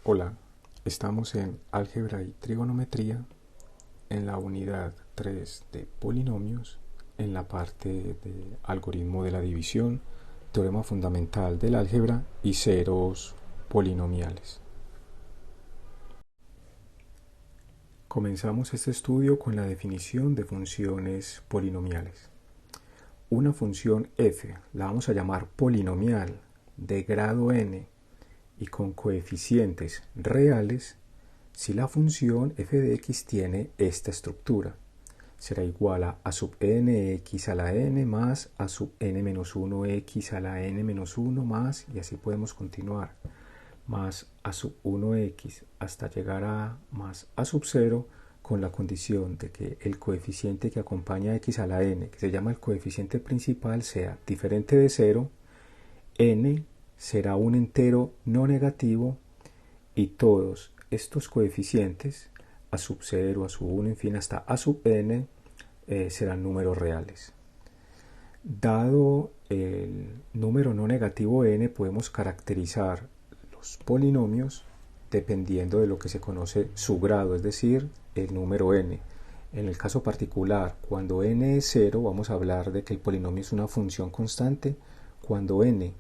Hola, estamos en álgebra y trigonometría en la unidad 3 de polinomios, en la parte de algoritmo de la división, teorema fundamental del álgebra y ceros polinomiales. Comenzamos este estudio con la definición de funciones polinomiales. Una función f la vamos a llamar polinomial de grado n y con coeficientes reales si la función f de x tiene esta estructura. Será igual a sub nx a la n más a sub n menos 1x a la n menos 1 más, y así podemos continuar, más a sub 1x hasta llegar a más a sub 0, con la condición de que el coeficiente que acompaña a x a la n, que se llama el coeficiente principal, sea diferente de 0, n será un entero no negativo y todos estos coeficientes, a sub 0, a sub 1, en fin, hasta a sub n, serán números reales. Dado el número no negativo n, podemos caracterizar los polinomios dependiendo de lo que se conoce su grado, es decir, el número n. En el caso particular, cuando n es 0, vamos a hablar de que el polinomio es una función constante. Cuando n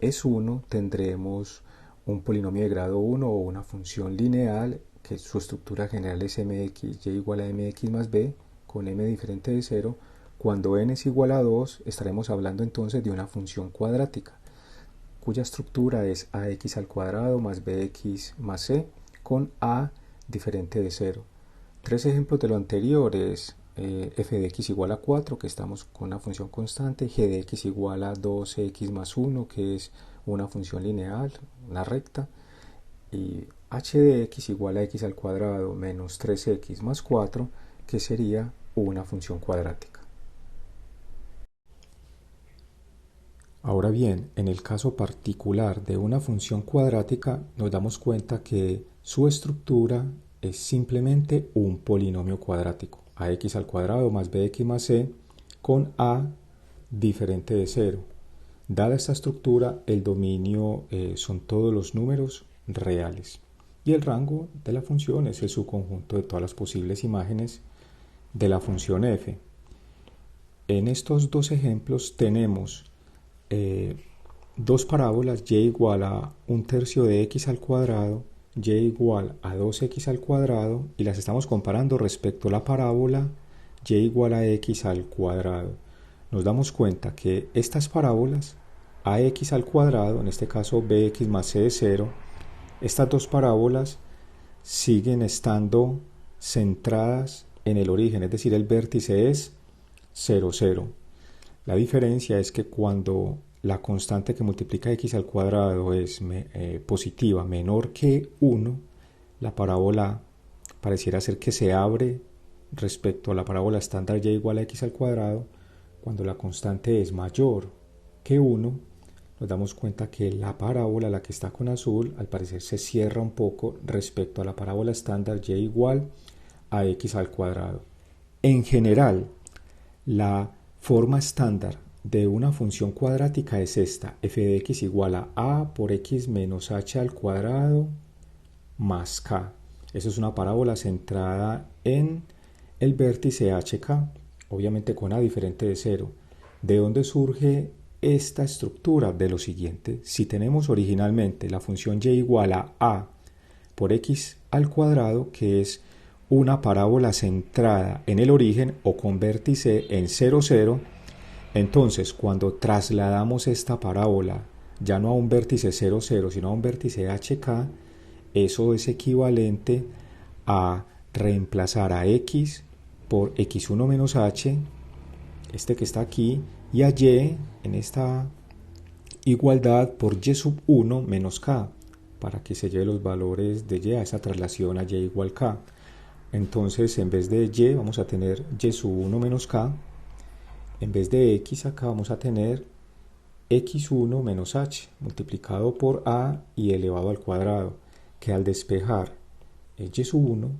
es 1, tendremos un polinomio de grado 1 o una función lineal que su estructura general es mx, y igual a mx más b, con m diferente de 0. Cuando n es igual a 2, estaremos hablando entonces de una función cuadrática, cuya estructura es ax al cuadrado más bx más c, con a diferente de 0. Tres ejemplos de lo anterior es f de x igual a 4, que estamos con una función constante, g de x igual a 2x más 1, que es una función lineal, una recta, y h de x igual a x al cuadrado menos 3x más 4, que sería una función cuadrática. Ahora bien, en el caso particular de una función cuadrática, nos damos cuenta que su estructura es simplemente un polinomio cuadrático, ax al cuadrado más bx más c, con a diferente de 0. Dada esta estructura, el dominio son todos los números reales y el rango de la función es el subconjunto de todas las posibles imágenes de la función f. En estos dos ejemplos tenemos dos parábolas, y igual a 1/3 de x al cuadrado, y igual a 2x al cuadrado, y las estamos comparando respecto a la parábola y igual a x al cuadrado. Nos damos cuenta que estas parábolas, ax al cuadrado, en este caso bx más c de 0, estas dos parábolas siguen estando centradas en el origen, es decir, el vértice es 0, 0. La diferencia es que cuando la constante que multiplica x al cuadrado es positiva, menor que 1, la parábola pareciera ser que se abre respecto a la parábola estándar y igual a x al cuadrado. Cuando la constante es mayor que 1, nos damos cuenta que la parábola, la que está con azul, al parecer se cierra un poco respecto a la parábola estándar y igual a x al cuadrado. En general, la forma estándar de una función cuadrática es esta: f de x igual a por x menos h al cuadrado más k. Esa es una parábola centrada en el vértice hk, obviamente con a diferente de 0. ¿De dónde surge esta estructura? De lo siguiente: si tenemos originalmente la función y igual a por x al cuadrado, que es una parábola centrada en el origen o con vértice en 0, 0, entonces cuando trasladamos esta parábola ya no a un vértice 0, 0, sino a un vértice hk, eso es equivalente a reemplazar a x por x1 menos h, este que está aquí, y a y en esta igualdad por y sub 1 menos k, para que se lleve los valores de y a esa traslación a y igual k. Entonces, en vez de y vamos a tener y sub 1 menos k. En vez de x acá vamos a tener x1 menos h multiplicado por a y elevado al cuadrado, que al despejar y sub 1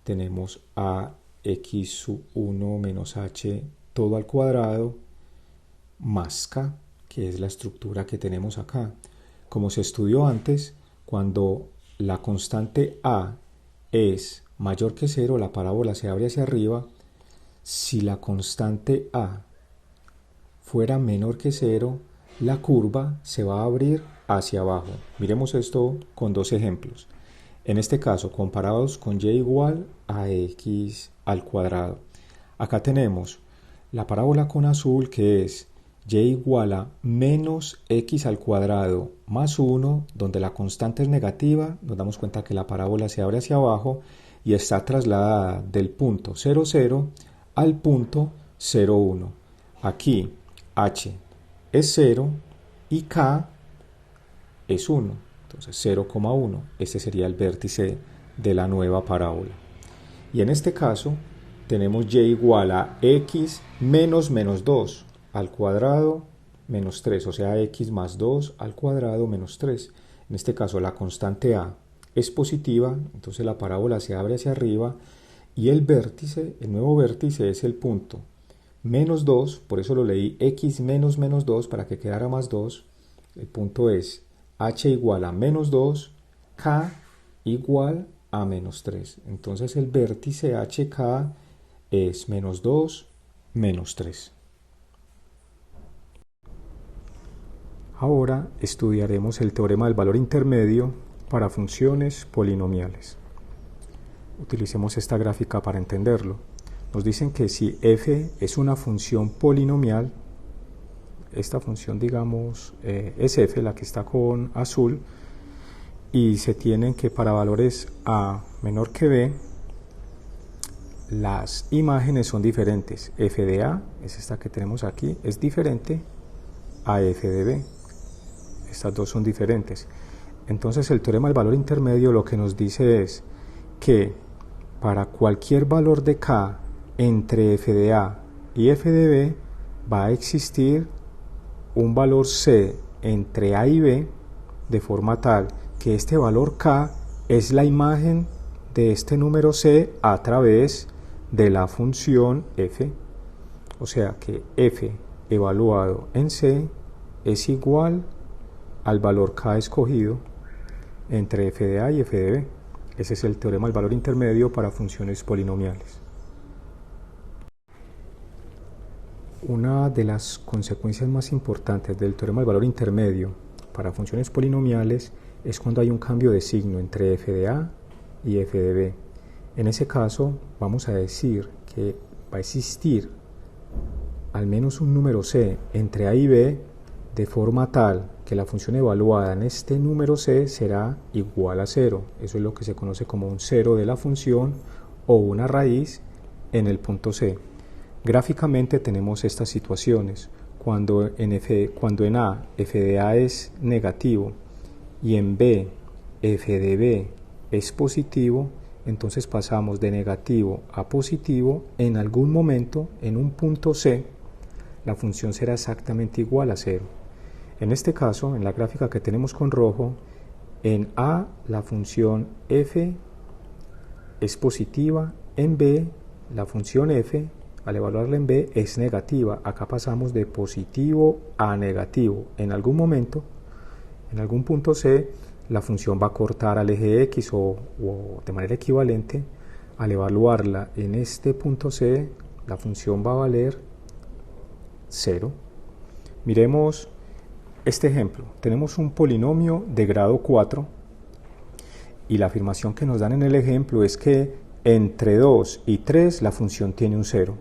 tenemos a x sub 1 menos h todo al cuadrado más k, que es la estructura que tenemos acá. Como se estudió antes, cuando la constante a es mayor que 0, la parábola se abre hacia arriba. Si la constante a fuera menor que 0, la curva se va a abrir hacia abajo. Miremos esto con dos ejemplos. En este caso, comparados con y igual a x al cuadrado. Acá tenemos la parábola con azul, que es y igual a menos x al cuadrado más 1, donde la constante es negativa. Nos damos cuenta que la parábola se abre hacia abajo y está trasladada del punto 0, 0 al punto 0, 1. Aquí h es 0 y k es 1. Entonces 0,1. Este sería el vértice de la nueva parábola. Y en este caso tenemos y igual a x menos 2 al cuadrado menos 3, o sea x más 2 al cuadrado menos 3. En este caso la constante a es positiva, entonces la parábola se abre hacia arriba y el vértice, el nuevo vértice es el punto menos 2, por eso lo leí x menos 2 para que quedara más 2. El punto es h igual a menos 2, k igual a menos 3. Entonces el vértice hk es menos 2, menos 3. Ahora estudiaremos el teorema del valor intermedio para funciones polinomiales. Utilicemos esta gráfica para entenderlo. Nos dicen que si f es una función polinomial, esta función digamos es f, la que está con azul, y se tienen que para valores a menor que b, las imágenes son diferentes. F de a, es esta que tenemos aquí, es diferente a f de b. Estas dos son diferentes. Entonces el teorema del valor intermedio lo que nos dice es que para cualquier valor de k entre f de a y f de b va a existir un valor c entre a y b, de forma tal que este valor k es la imagen de este número c a través de la función f. O sea que f evaluado en c es igual al valor k escogido entre f de a y f de b. Ese es el teorema del valor intermedio para funciones polinomiales. Una de las consecuencias más importantes del teorema del valor intermedio para funciones polinomiales es cuando hay un cambio de signo entre f de a y f de b. En ese caso vamos a decir que va a existir al menos un número c entre a y b, de forma tal que la función evaluada en este número c será igual a 0. Eso es lo que se conoce como un cero de la función o una raíz en el punto c. Gráficamente tenemos estas situaciones. Cuando en a f de a es negativo y en b f de b es positivo, entonces pasamos de negativo a positivo. En algún momento, en un punto c, la función será exactamente igual a 0. En este caso, en la gráfica que tenemos con rojo, en a la función f es positiva, en b la función f, al evaluarla en b, es negativa. Acá pasamos de positivo a negativo. En algún momento, en algún punto c, la función va a cortar al eje x o de manera equivalente. Al evaluarla en este punto c, la función va a valer 0. Miremos este ejemplo. Tenemos un polinomio de grado 4 y la afirmación que nos dan en el ejemplo es que entre 2 y 3 la función tiene un 0.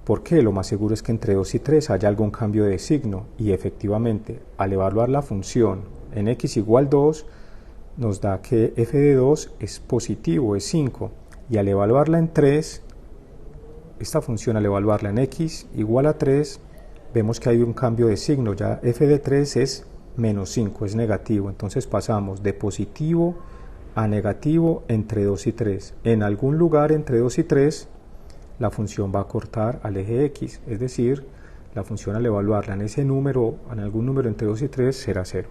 ¿Por qué? Lo más seguro es que entre 2 y 3 haya algún cambio de signo, y efectivamente al evaluar la función en x igual 2 nos da que f de 2 es positivo, es 5, y al evaluarla en 3, esta función al evaluarla en x igual a 3, vemos que hay un cambio de signo. Ya f de 3 es menos 5, es negativo. Entonces pasamos de positivo a negativo entre 2 y 3. En algún lugar entre 2 y 3 la función va a cortar al eje x, es decir, la función al evaluarla en ese número, en algún número entre 2 y 3, será 0.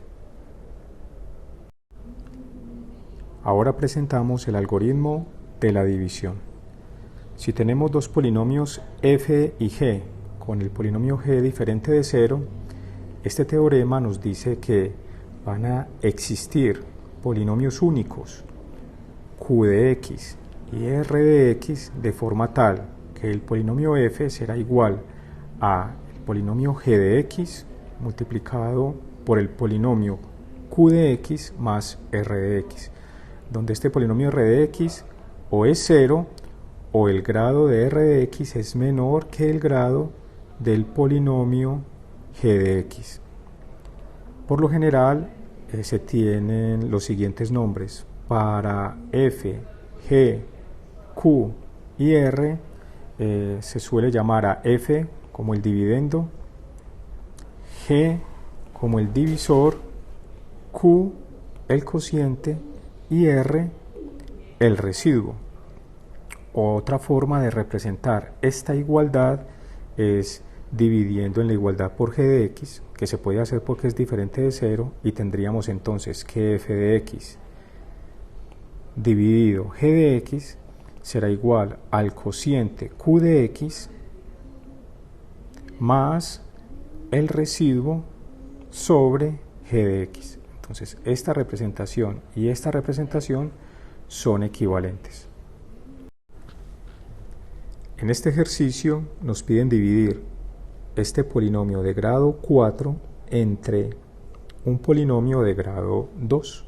Ahora presentamos el algoritmo de la división. Si tenemos dos polinomios f y g, con el polinomio g diferente de 0, este teorema nos dice que van a existir polinomios únicos q de x y r de x de forma tal que el polinomio f será igual a el polinomio g de x multiplicado por el polinomio q de x más r de x, donde este polinomio r de x o es 0 o el grado de r de x es menor que el grado del polinomio g de x. Por lo general se tienen los siguientes nombres. Para f, g, q y r se suele llamar a f como el dividendo, g como el divisor, q el cociente y r el residuo. Otra forma de representar esta igualdad es dividiendo en la igualdad por g de x, que se puede hacer porque es diferente de 0, y tendríamos entonces que f de x dividido g de x será igual al cociente q de x más el residuo sobre g de x. Entonces esta representación y esta representación son equivalentes. En este ejercicio nos piden dividir este polinomio de grado 4 entre un polinomio de grado 2.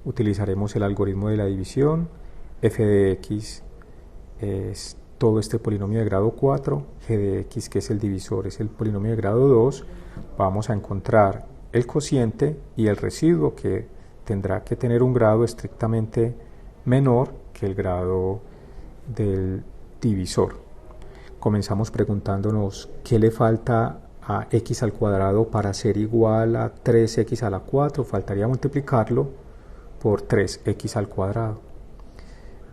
Utilizaremos el algoritmo de la división. F de x es todo este polinomio de grado 4, g de x, que es el divisor, es el polinomio de grado 2. Vamos a encontrar el cociente y el residuo, que tendrá que tener un grado estrictamente menor que el grado del divisor. Comenzamos preguntándonos qué le falta a x al cuadrado para ser igual a 3x a la 4. Faltaría multiplicarlo por 3x al cuadrado.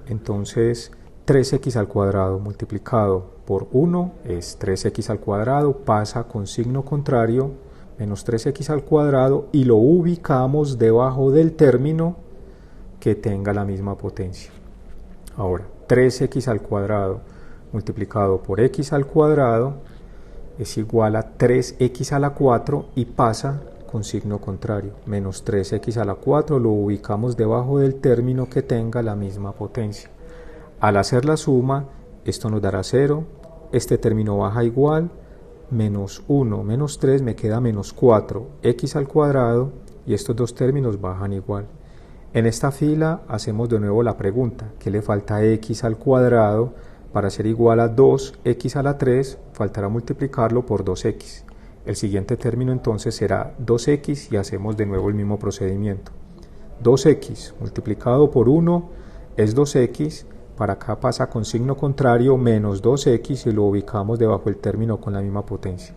Entonces 3x al cuadrado multiplicado por 1 es 3x al cuadrado, pasa con signo contrario, menos 3x al cuadrado, y lo ubicamos debajo del término que tenga la misma potencia. Ahora, 3x al cuadrado multiplicado por x al cuadrado es igual a 3x a la 4 y pasa con signo contrario, menos 3x a la 4, lo ubicamos debajo del término que tenga la misma potencia. Al hacer la suma, esto nos dará 0, este término baja igual, menos 1 menos 3 me queda menos 4, x al cuadrado, y estos dos términos bajan igual. En esta fila hacemos de nuevo la pregunta, ¿qué le falta a x al cuadrado para ser igual a 2x a la 3? Faltará multiplicarlo por 2x. El siguiente término entonces será 2x y hacemos de nuevo el mismo procedimiento. 2x multiplicado por 1 es 2x, para acá pasa con signo contrario, menos 2x, y lo ubicamos debajo del término con la misma potencia.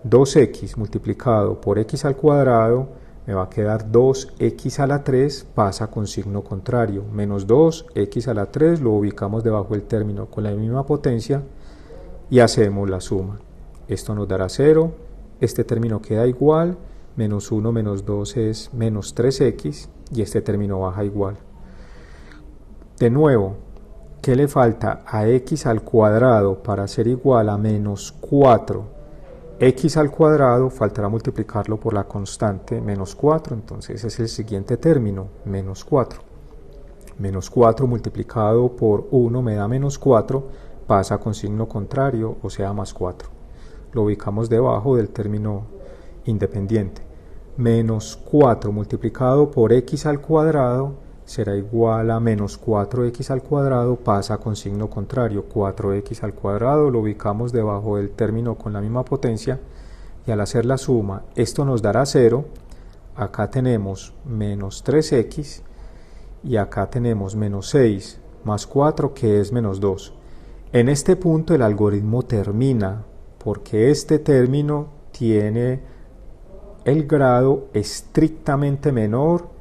2x multiplicado por x al cuadrado me va a quedar 2x a la 3, pasa con signo contrario, menos 2x a la 3, lo ubicamos debajo del término con la misma potencia y hacemos la suma. Esto nos dará 0, este término queda igual, menos 1 menos 2 es menos 3x, y este término baja igual. De nuevo, ¿qué le falta a x al cuadrado para ser igual a menos 4? X al cuadrado faltará multiplicarlo por la constante menos 4, entonces es el siguiente término, menos 4. Menos 4 multiplicado por 1 me da menos 4, pasa con signo contrario, o sea más 4. Lo ubicamos debajo del término independiente. Menos 4 multiplicado por x al cuadrado será igual a menos 4x al cuadrado, pasa con signo contrario, 4x al cuadrado, lo ubicamos debajo del término con la misma potencia, y al hacer la suma, esto nos dará 0, acá tenemos menos 3x, y acá tenemos menos 6 más 4, que es menos 2. En este punto el algoritmo termina, porque este término tiene el grado estrictamente menor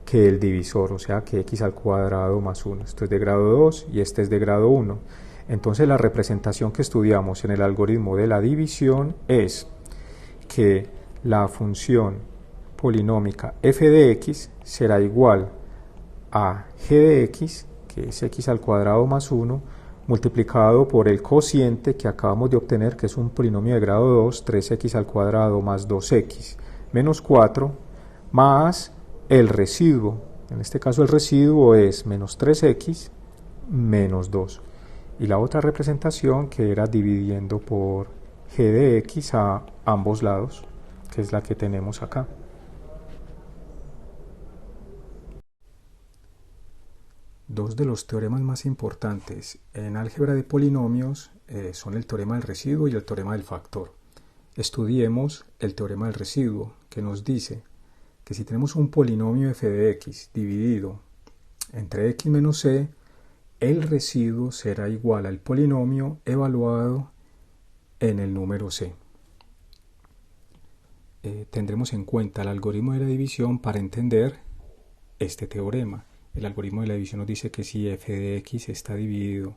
que el divisor, o sea que x al cuadrado más 1. Esto es de grado 2 y este es de grado 1. Entonces la representación que estudiamos en el algoritmo de la división es que la función polinómica f de x será igual a g de x, que es x al cuadrado más 1, multiplicado por el cociente que acabamos de obtener, que es un polinomio de grado 2, 3x al cuadrado más 2x menos 4, más el residuo. En este caso el residuo es menos 3x menos 2. Y la otra representación que era dividiendo por g de x a ambos lados, que es la que tenemos acá. Dos de los teoremas más importantes en álgebra de polinomios son el teorema del residuo y el teorema del factor. Estudiemos el teorema del residuo, que nos dice que si tenemos un polinomio f de x dividido entre x menos c, el residuo será igual al polinomio evaluado en el número c. Tendremos en cuenta el algoritmo de la división para entender este teorema. El algoritmo de la división nos dice que si f de x está dividido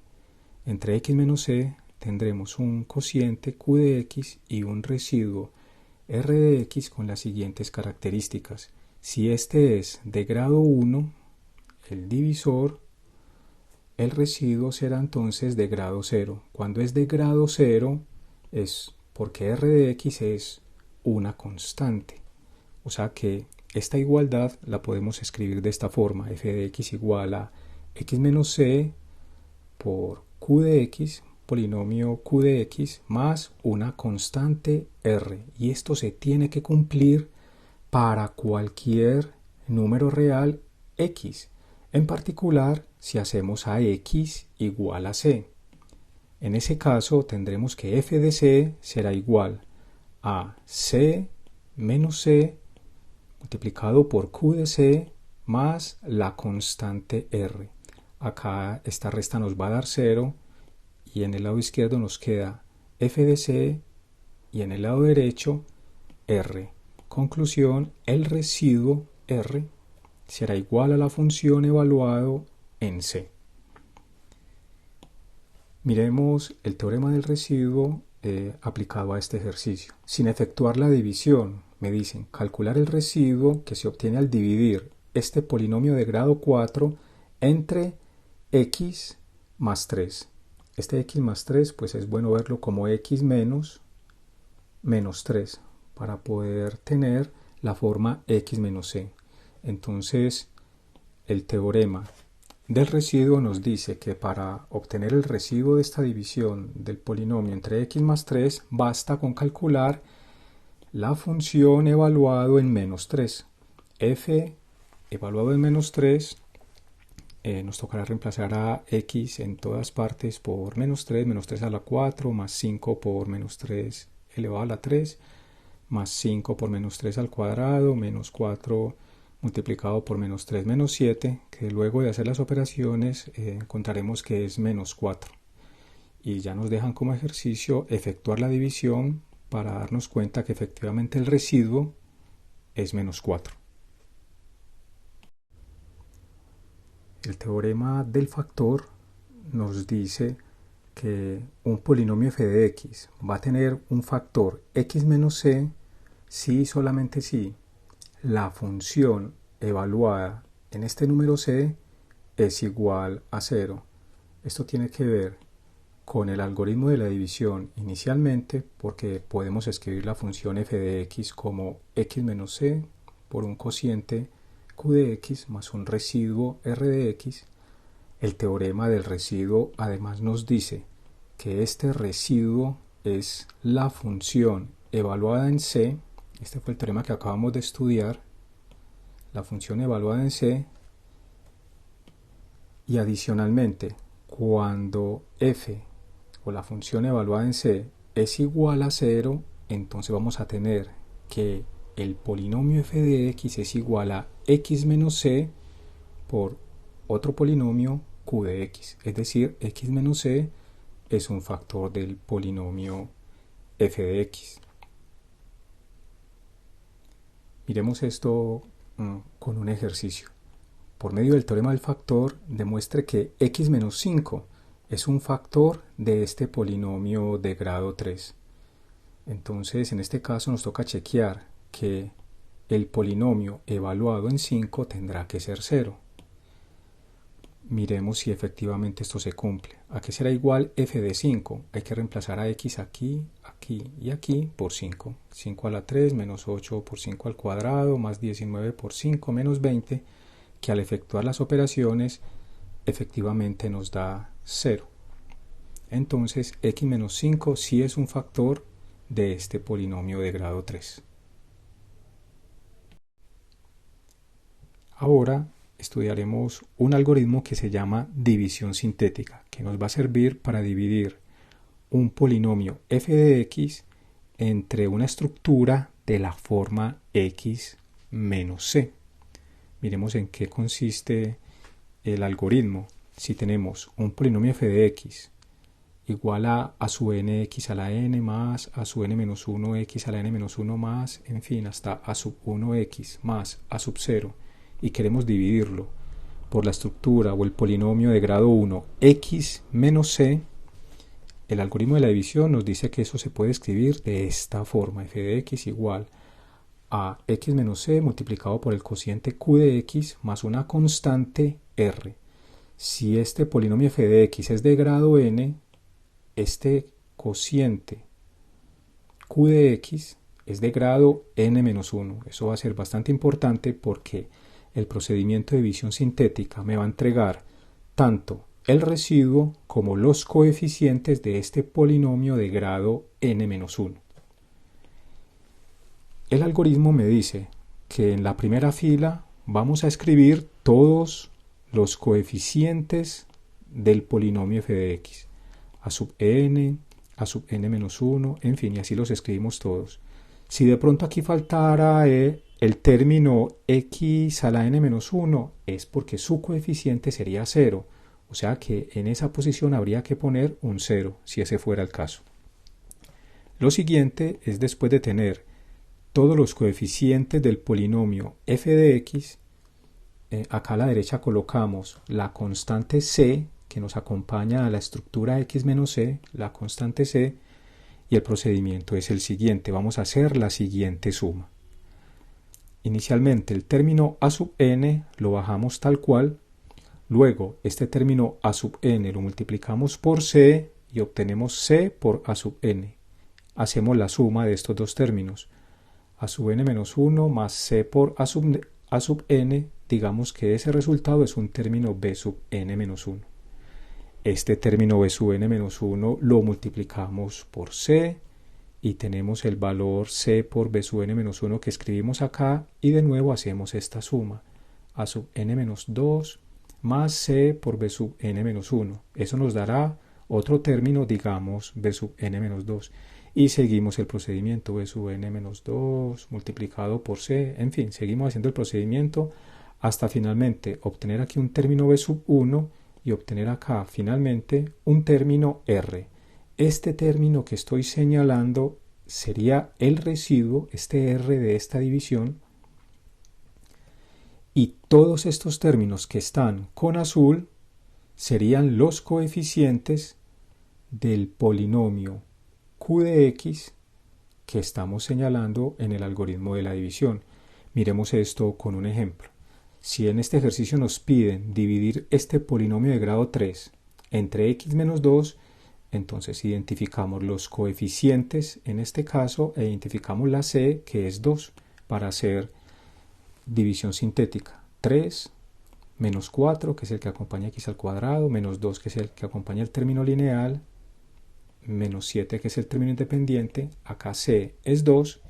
entre x menos c, tendremos un cociente q de x y un residuo r de x con las siguientes características. Si este es de grado 1, el divisor, el residuo será entonces de grado 0. Cuando es de grado 0 es porque r de x es una constante. O sea que esta igualdad la podemos escribir de esta forma: f de x igual a x menos c por q de x, polinomio q de x, más una constante r. Y esto se tiene que cumplir para cualquier número real x. En particular, si hacemos a x igual a c. En ese caso tendremos que f de c será igual a c menos c multiplicado por q de c más la constante r. Acá esta resta nos va a dar 0 y en el lado izquierdo nos queda f de c y en el lado derecho r. Conclusión: el residuo r será igual a la función evaluado en c. Miremos el teorema del residuo aplicado a este ejercicio. Sin efectuar la división, me dicen calcular el residuo que se obtiene al dividir este polinomio de grado 4 entre x más 3. Este x más 3 pues es bueno verlo como x menos 3 para poder tener la forma x menos c. Entonces el teorema del residuo nos dice que para obtener el residuo de esta división del polinomio entre x más 3 basta con calcular la función evaluado en menos 3. f evaluado en menos 3 nos tocará reemplazar a x en todas partes por menos 3 a la 4, más 5 por menos 3 elevado a la 3, más 5 por menos 3 al cuadrado, menos 4 multiplicado por menos 3 menos 7, que luego de hacer las operaciones encontraremos que es menos 4. Y ya nos dejan como ejercicio efectuar la división para darnos cuenta que efectivamente el residuo es menos 4. El teorema del factor nos dice que un polinomio f de x va a tener un factor x menos c si y solamente si la función evaluada en este número c es igual a 0. Esto tiene que ver con el algoritmo de la división inicialmente, porque podemos escribir la función f de x como x menos c por un cociente q de x más un residuo r de x. El teorema del residuo además nos dice que este residuo es la función evaluada en c. Este fue el teorema que acabamos de estudiar, la función evaluada en c, y adicionalmente cuando f o la función evaluada en c es igual a 0, entonces vamos a tener que el polinomio f de x es igual a x menos c por otro polinomio q de x, es decir, x menos c es un factor del polinomio f de x. Miremos esto con un ejercicio. Por medio del teorema del factor, demuestre que x menos 5 es un factor de este polinomio de grado 3. Entonces, en este caso nos toca chequear que el polinomio evaluado en 5 tendrá que ser 0. Miremos si efectivamente esto se cumple. ¿A qué será igual f de 5? Hay que reemplazar a x aquí, aquí y aquí por 5. 5 a la 3 menos 8 por 5 al cuadrado más 19 por 5 menos 20, que al efectuar las operaciones efectivamente nos da 0. Entonces x menos 5 sí es un factor de este polinomio de grado 3. Ahora estudiaremos un algoritmo que se llama división sintética, que nos va a servir para dividir un polinomio f de x entre una estructura de la forma x menos c. Miremos en qué consiste el algoritmo. Si tenemos un polinomio f de x igual a sub n x a la n más a sub n menos 1 x a la n menos 1 más, en fin, hasta a sub 1 x más a sub 0, y queremos dividirlo por la estructura o el polinomio de grado 1 x menos c, el algoritmo de la división nos dice que eso se puede escribir de esta forma: f de x igual a x menos c multiplicado por el cociente q de x más una constante r. Si este polinomio f de x es de grado n, este cociente q de x es de grado n-1. Eso va a ser bastante importante porque el procedimiento de división sintética me va a entregar tanto el residuo como los coeficientes de este polinomio de grado n-1. El algoritmo me dice que en la primera fila vamos a escribir todos los coeficientes del polinomio f de x. A sub n, a sub n-1, en fin, y así los escribimos todos. Si de pronto aquí faltara el término x a la n-1, es porque su coeficiente sería 0, o sea que en esa posición habría que poner un 0, si ese fuera el caso. Lo siguiente es, después de tener todos los coeficientes del polinomio f de x, acá a la derecha colocamos la constante c, que nos acompaña a la estructura x menos c, la constante c, y el procedimiento es el siguiente. Vamos a hacer la siguiente suma. Inicialmente el término a sub n lo bajamos tal cual, luego este término a sub n lo multiplicamos por c y obtenemos c por a sub n. Hacemos la suma de estos dos términos, a sub n-1 más c por a sub n, digamos que ese resultado es un término b sub n-1. Este término b sub n-1 lo multiplicamos por c y tenemos el valor c por b sub n-1 que escribimos acá, y de nuevo hacemos esta suma, a sub n-2 más c por b sub n-1. Eso nos dará otro término, digamos b sub n-2, y seguimos el procedimiento, b sub n-2 multiplicado por c, en fin, seguimos haciendo el procedimiento hasta finalmente obtener aquí un término b sub 1 y obtener acá finalmente un término r. Este término que estoy señalando sería el residuo, este r de esta división, y todos estos términos que están con azul serían los coeficientes del polinomio q de x que estamos señalando en el algoritmo de la división. Miremos esto con un ejemplo. Si en este ejercicio nos piden dividir este polinomio de grado 3 entre x menos 2, entonces identificamos los coeficientes en este caso e identificamos la c, que es 2, para hacer división sintética. 3 menos 4, que es el que acompaña x al cuadrado, menos 2, que es el que acompaña el término lineal, menos 7, que es el término independiente, acá c es 2,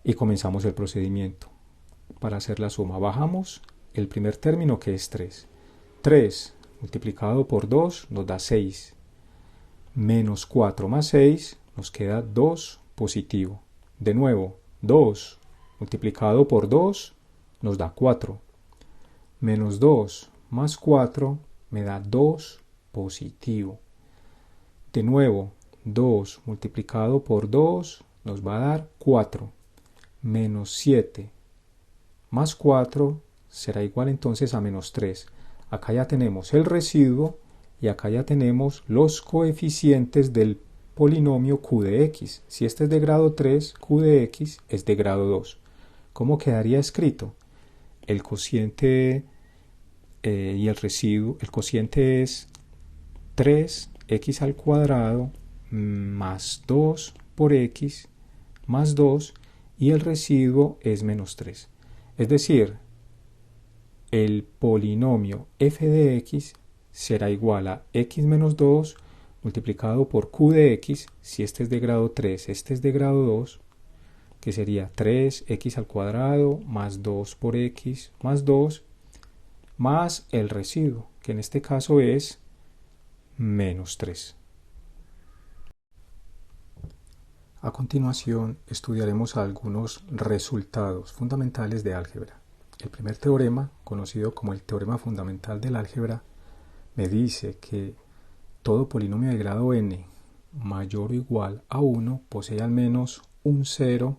y comenzamos el procedimiento. Para hacer la suma bajamos el primer término, que es 3. 3 multiplicado por 2 nos da 6. Menos 4 más 6 nos queda 2 positivo. De nuevo, 2 multiplicado por 2 nos da 4. Menos 2 más 4 me da 2 positivo. De nuevo, 2 multiplicado por 2 nos va a dar 4. Menos 7 más 4 será igual entonces a menos 3. Acá ya tenemos el residuo y acá ya tenemos los coeficientes del polinomio q de x. Si este es de grado 3, q de x es de grado 2. ¿Cómo quedaría escrito? El cociente y el residuo, el cociente es 3x al cuadrado más 2 por x más 2 y el residuo es menos 3. Es decir, el polinomio f de x será igual a x menos 2 multiplicado por q de x, si este es de grado 3, este es de grado 2, que sería 3x al cuadrado más 2 por x más 2, más el residuo, que en este caso es menos 3. A continuación estudiaremos algunos resultados fundamentales de álgebra. El primer teorema, conocido como el teorema fundamental del álgebra, me dice que todo polinomio de grado n mayor o igual a 1 posee al menos un cero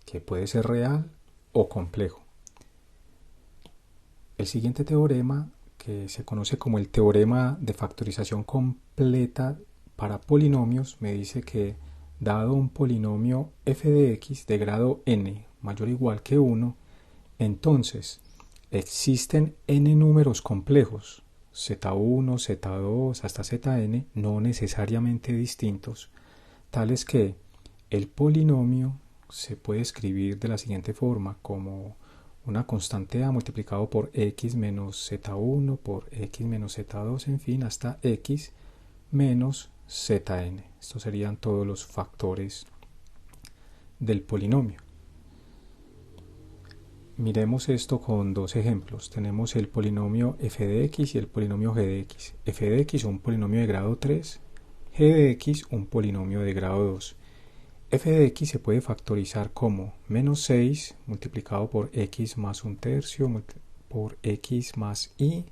que puede ser real o complejo. El siguiente teorema, que se conoce como el teorema de factorización completa para polinomios, me dice que dado un polinomio f de x de grado n mayor o igual que 1, entonces existen n números complejos, z1, z2 hasta zn, no necesariamente distintos, tales que el polinomio se puede escribir de la siguiente forma, como una constante a multiplicado por x menos z1 por x menos z2, en fin, hasta x menos zn. Estos serían todos los factores del polinomio. Miremos esto con dos ejemplos. Tenemos el polinomio f de x y el polinomio g de x. F de x un polinomio de grado 3, g de x un polinomio de grado 2. F de x se puede factorizar como menos 6 multiplicado por x más un tercio por x más y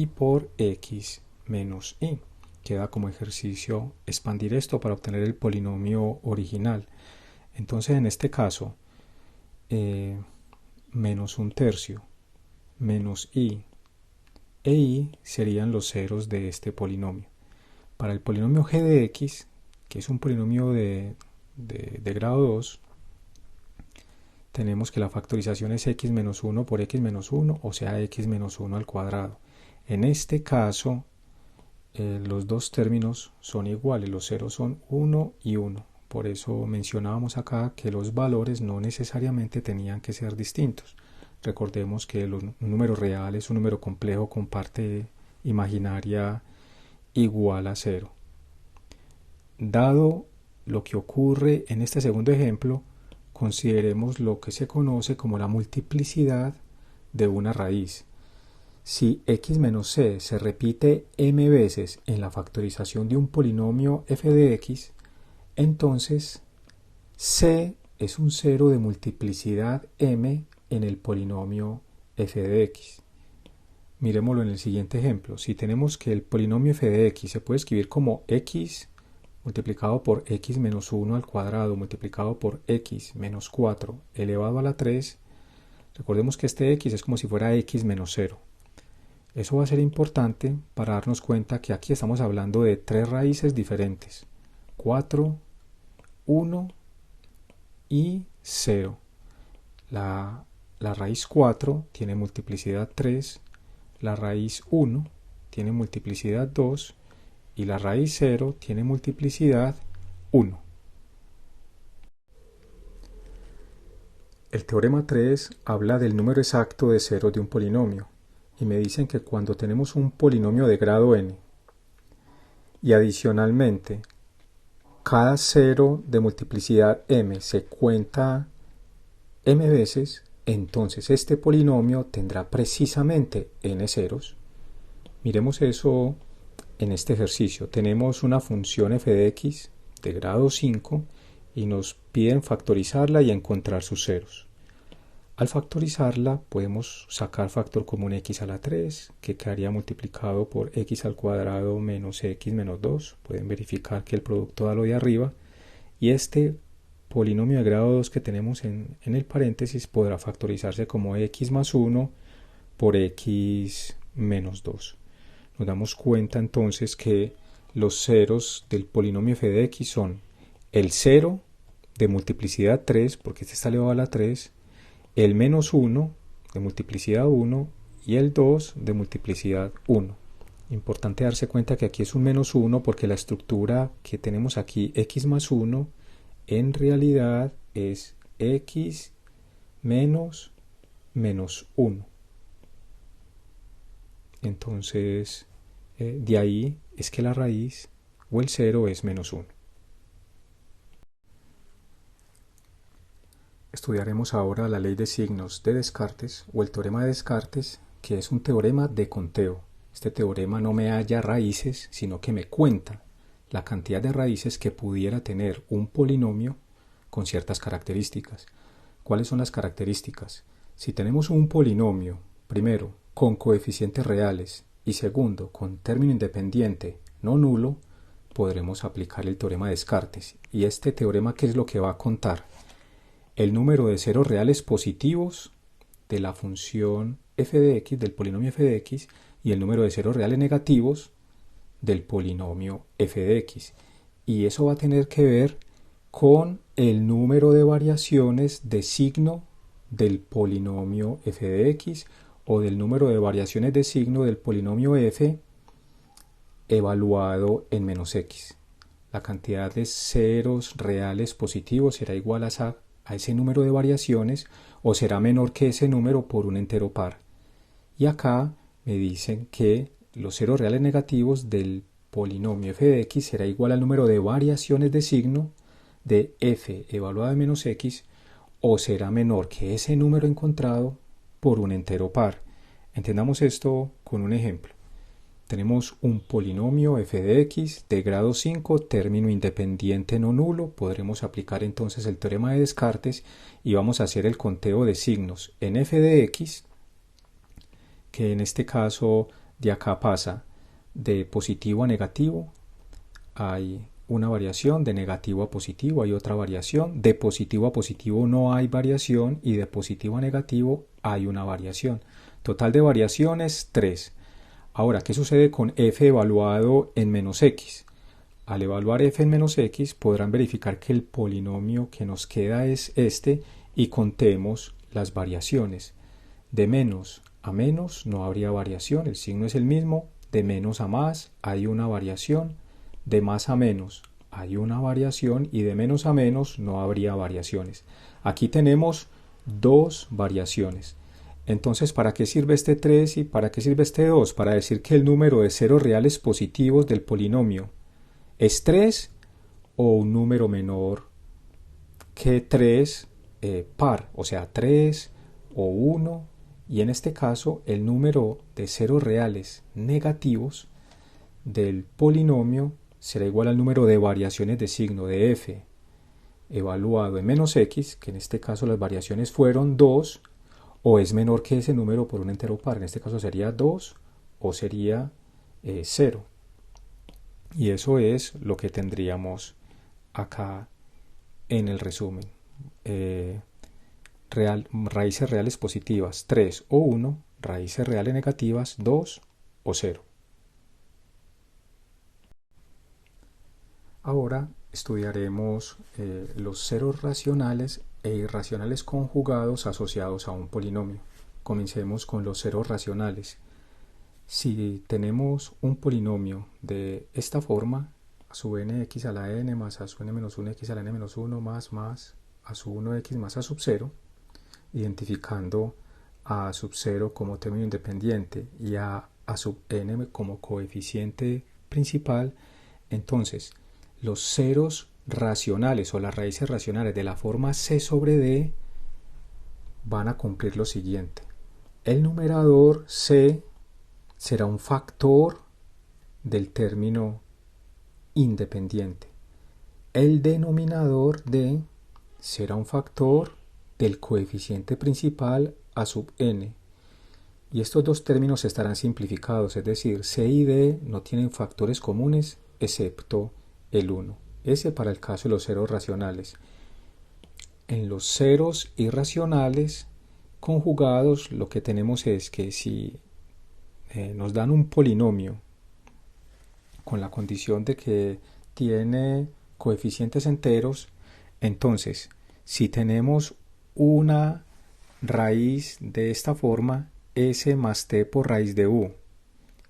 por x menos y. Queda como ejercicio expandir esto para obtener el polinomio original. Entonces en este caso menos un tercio menos y e y serían los ceros de este polinomio. Para el polinomio g de x, que es un polinomio de grado 2, tenemos que la factorización es x menos 1 por x menos 1, o sea x menos 1 al cuadrado. En este caso los dos términos son iguales, los ceros son 1 y 1. Por eso mencionábamos acá que los valores no necesariamente tenían que ser distintos. Recordemos que un número real es un número complejo con parte imaginaria igual a 0. Dado lo que ocurre en este segundo ejemplo, consideremos lo que se conoce como la multiplicidad de una raíz. Si x menos c se repite m veces en la factorización de un polinomio f de x, entonces c es un cero de multiplicidad m en el polinomio f de x. Miremoslo en el siguiente ejemplo. Si tenemos que el polinomio f de x se puede escribir como x multiplicado por x menos 1 al cuadrado multiplicado por x menos 4 elevado a la 3, recordemos que este x es como si fuera x menos 0. Eso va a ser importante para darnos cuenta que aquí estamos hablando de tres raíces diferentes: 4, 1 y 0. La raíz 4 tiene multiplicidad 3, la raíz 1 tiene multiplicidad 2 y la raíz 0 tiene multiplicidad 1. El teorema 3 habla del número exacto de ceros de un polinomio y me dicen que cuando tenemos un polinomio de grado n y adicionalmente cada cero de multiplicidad m se cuenta m veces, entonces este polinomio tendrá precisamente n ceros. Miremos eso en este ejercicio. Tenemos una función f de x de grado 5 y nos piden factorizarla y encontrar sus ceros. Al factorizarla podemos sacar factor común x a la 3, que quedaría multiplicado por x al cuadrado menos x menos 2. Pueden verificar que el producto da lo de arriba. Y este polinomio de grado 2 que tenemos en el paréntesis podrá factorizarse como x más 1 por x menos 2. Nos damos cuenta entonces que los ceros del polinomio f de x son el 0 de multiplicidad 3, porque este está elevado a la 3, el menos 1 de multiplicidad 1 y el 2 de multiplicidad 1. Importante darse cuenta que aquí es un menos 1 porque la estructura que tenemos aquí, x más 1, en realidad es x menos menos 1. Entonces, de ahí es que la raíz o el cero es menos 1. Estudiaremos ahora la ley de signos de Descartes o el teorema de Descartes, que es un teorema de conteo. Este teorema no me halla raíces, sino que me cuenta la cantidad de raíces que pudiera tener un polinomio con ciertas características. ¿Cuáles son las características? Si tenemos un polinomio, primero, con coeficientes reales y segundo, con término independiente no nulo, podremos aplicar el teorema de Descartes. ¿Y este teorema qué es lo que va a contar? El número de ceros reales positivos de la función f de x, del polinomio f de x, y el número de ceros reales negativos del polinomio f de x. Y eso va a tener que ver con el número de variaciones de signo del polinomio f de x o del número de variaciones de signo del polinomio f evaluado en menos x. La cantidad de ceros reales positivos será igual a ese número de variaciones o será menor que ese número por un entero par. Y acá me dicen que los ceros reales negativos del polinomio f de x será igual al número de variaciones de signo de f evaluado en menos x o será menor que ese número encontrado por un entero par. Entendamos esto con un ejemplo. Tenemos un polinomio f de x de grado 5, término independiente no nulo. Podremos aplicar entonces el teorema de Descartes y vamos a hacer el conteo de signos en f de x, que en este caso de acá pasa de positivo a negativo. Hay una variación, de negativo a positivo hay otra variación, de positivo a positivo no hay variación y de positivo a negativo hay una variación. Total de variaciones 3. Ahora, ¿qué sucede con f evaluado en menos x? Al evaluar f en menos x podrán verificar que el polinomio que nos queda es este y contemos las variaciones. De menos a menos no habría variación, el signo es el mismo. De menos a más hay una variación. De más a menos hay una variación y de menos a menos no habría variaciones. Aquí tenemos dos variaciones. Entonces, ¿para qué sirve este 3 y para qué sirve este 2? Para decir que el número de ceros reales positivos del polinomio es 3 o un número menor que 3 par, o sea 3 o 1, y en este caso el número de ceros reales negativos del polinomio será igual al número de variaciones de signo de f evaluado en menos x, que en este caso las variaciones fueron 2, o es menor que ese número por un entero par, en este caso sería 2 o sería 0. Y eso es lo que tendríamos acá en el resumen. Raíces reales positivas 3 o 1, raíces reales negativas 2 o 0. Ahora estudiaremos los ceros racionales e irracionales conjugados asociados a un polinomio. Comencemos con los ceros racionales. Si tenemos un polinomio de esta forma, a sub nx a la n más a sub n menos 1x a la n menos 1 más a sub 1x más a sub 0, identificando a sub 0 como término independiente y a sub n como coeficiente principal, entonces los ceros racionales o las raíces racionales de la forma c sobre d van a cumplir lo siguiente. El numerador c será un factor del término independiente. El denominador d será un factor del coeficiente principal a sub n. Y estos dos términos estarán simplificados, es decir, c y d no tienen factores comunes excepto el 1. Ese para el caso de los ceros racionales. En los ceros irracionales conjugados lo que tenemos es que si nos dan un polinomio con la condición de que tiene coeficientes enteros, entonces si tenemos una raíz de esta forma, s más t por raíz de u,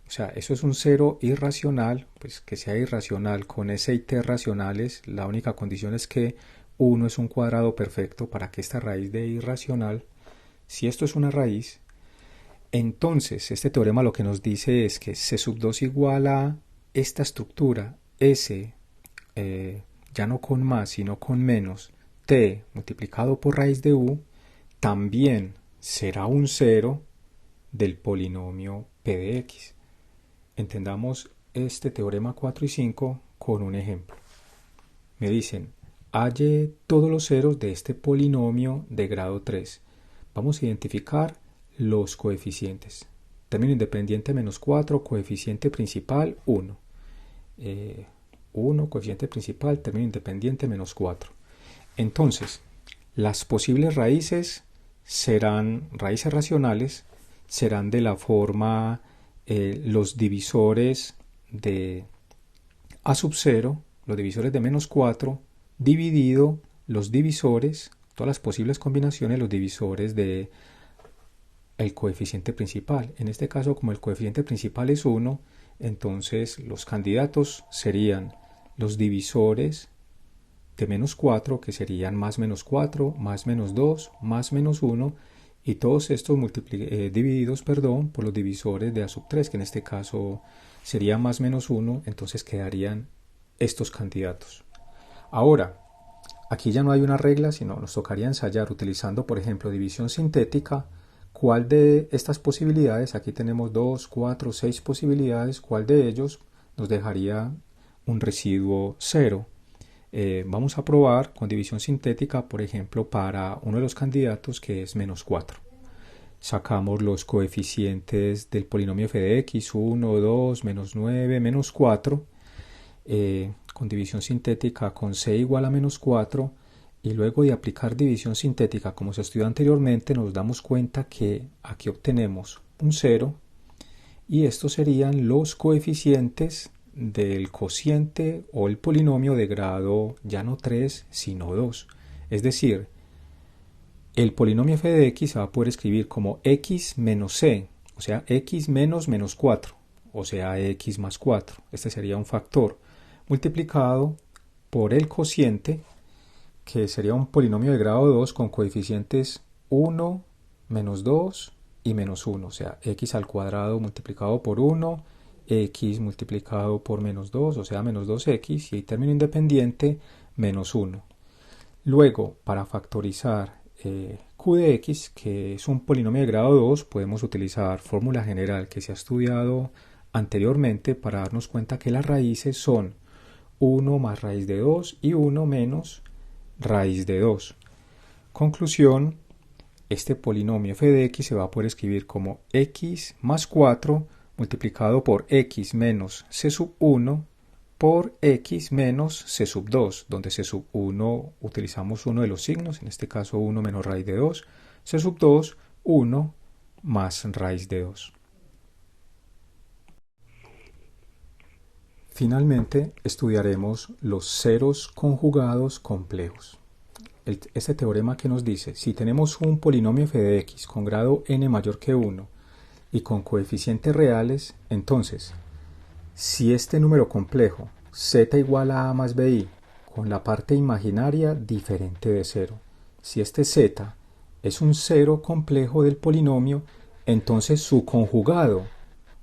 o sea, eso es un cero irracional, pues que sea irracional con s y t racionales, la única condición es que 1 es un cuadrado perfecto para que esta raíz de irracional, si esto es una raíz, entonces este teorema lo que nos dice es que C sub 2 igual a esta estructura S, ya no con más sino con menos, T multiplicado por raíz de U, también será un cero del polinomio P de X. Entendamos este teorema 4 y 5 con un ejemplo. Me dicen, halle todos los ceros de este polinomio de grado 3. Vamos a identificar los coeficientes. Término independiente menos 4, coeficiente principal 1. 1, coeficiente principal, término independiente menos 4. Entonces, las posibles raíces serán, raíces racionales, serán de la forma los divisores de a sub 0, los divisores de menos 4, dividido los divisores, todas las posibles combinaciones, los divisores de el coeficiente principal. En este caso, como el coeficiente principal es 1, entonces los candidatos serían los divisores de menos 4, que serían más menos 4, más menos 2, más menos 1, y todos estos divididos por los divisores de a sub 3, que en este caso sería más menos 1, entonces quedarían estos candidatos. Ahora, aquí ya no hay una regla, sino nos tocaría ensayar utilizando, por ejemplo, división sintética, cuál de estas posibilidades, aquí tenemos 2, 4, 6 posibilidades, cuál de ellos nos dejaría un residuo 0. Vamos a probar con división sintética, por ejemplo, para uno de los candidatos que es menos 4. Sacamos los coeficientes del polinomio f de x, 1, 2, menos 9, menos 4, con división sintética con c igual a menos 4, y luego de aplicar división sintética como se estudió anteriormente, nos damos cuenta que aquí obtenemos un 0, y estos serían los coeficientes del cociente o el polinomio de grado ya no 3 sino 2. Es decir, el polinomio f de x se va a poder escribir como x menos c, o sea x menos menos 4, o sea x más 4. Este sería un factor multiplicado por el cociente, que sería un polinomio de grado 2 con coeficientes 1, menos 2 y menos 1, o sea x al cuadrado multiplicado por 1, x multiplicado por menos 2, o sea menos 2x, y el término independiente menos 1. Luego, para factorizar q de x, que es un polinomio de grado 2, podemos utilizar fórmula general que se ha estudiado anteriormente para darnos cuenta que las raíces son 1 más raíz de 2 y 1 menos raíz de 2. Conclusión, este polinomio f de x se va a poder escribir como x más 4 multiplicado por x menos c sub 1 por x menos c sub 2, donde c sub 1 utilizamos uno de los signos, en este caso 1 menos raíz de 2, c sub 2, 1 más raíz de 2. Finalmente, estudiaremos los ceros conjugados complejos. Este teorema que nos dice, si tenemos un polinomio f de x con grado n mayor que 1 y con coeficientes reales, entonces, si este número complejo, z igual a más bi, con la parte imaginaria diferente de 0, si este z es un cero complejo del polinomio, entonces su conjugado,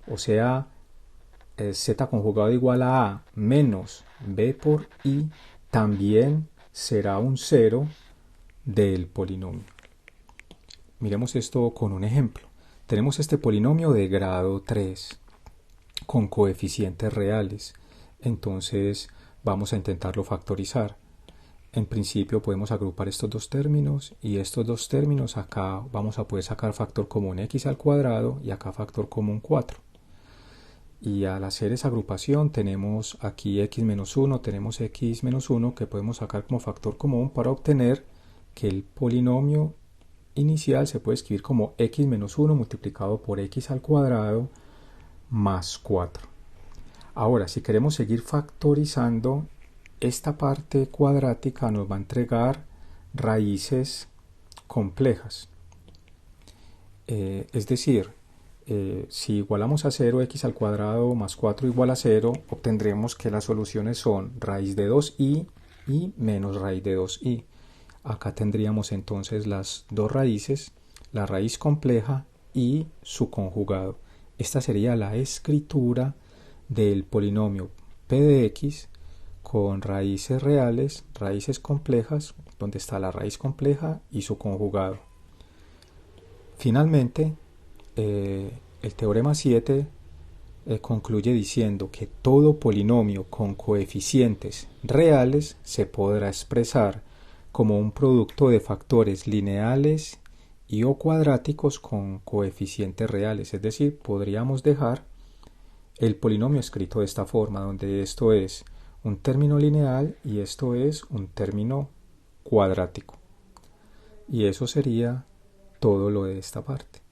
o sea, z conjugado igual a menos b por i, también será un cero del polinomio. Miremos esto con un ejemplo. Tenemos este polinomio de grado 3 con coeficientes reales. Entonces vamos a intentarlo factorizar. En principio podemos agrupar estos dos términos, y estos dos términos acá vamos a poder sacar factor común x al cuadrado y acá factor común 4. Y al hacer esa agrupación tenemos aquí x menos 1, tenemos x menos 1 que podemos sacar como factor común para obtener que el polinomio inicial se puede escribir como x menos 1 multiplicado por x al cuadrado más 4. Ahora, si queremos seguir factorizando, esta parte cuadrática nos va a entregar raíces complejas. Es decir, si igualamos a 0, x al cuadrado más 4 igual a 0, obtendremos que las soluciones son raíz de 2i y menos raíz de 2i. Acá tendríamos entonces las dos raíces, la raíz compleja y su conjugado. Esta sería la escritura del polinomio p de x con raíces reales, raíces complejas, donde está la raíz compleja y su conjugado. Finalmente, el teorema 7 concluye diciendo que todo polinomio con coeficientes reales se podrá expresar como un producto de factores lineales y o cuadráticos con coeficientes reales, es decir, podríamos dejar el polinomio escrito de esta forma, donde esto es un término lineal y esto es un término cuadrático. Y eso sería todo lo de esta parte.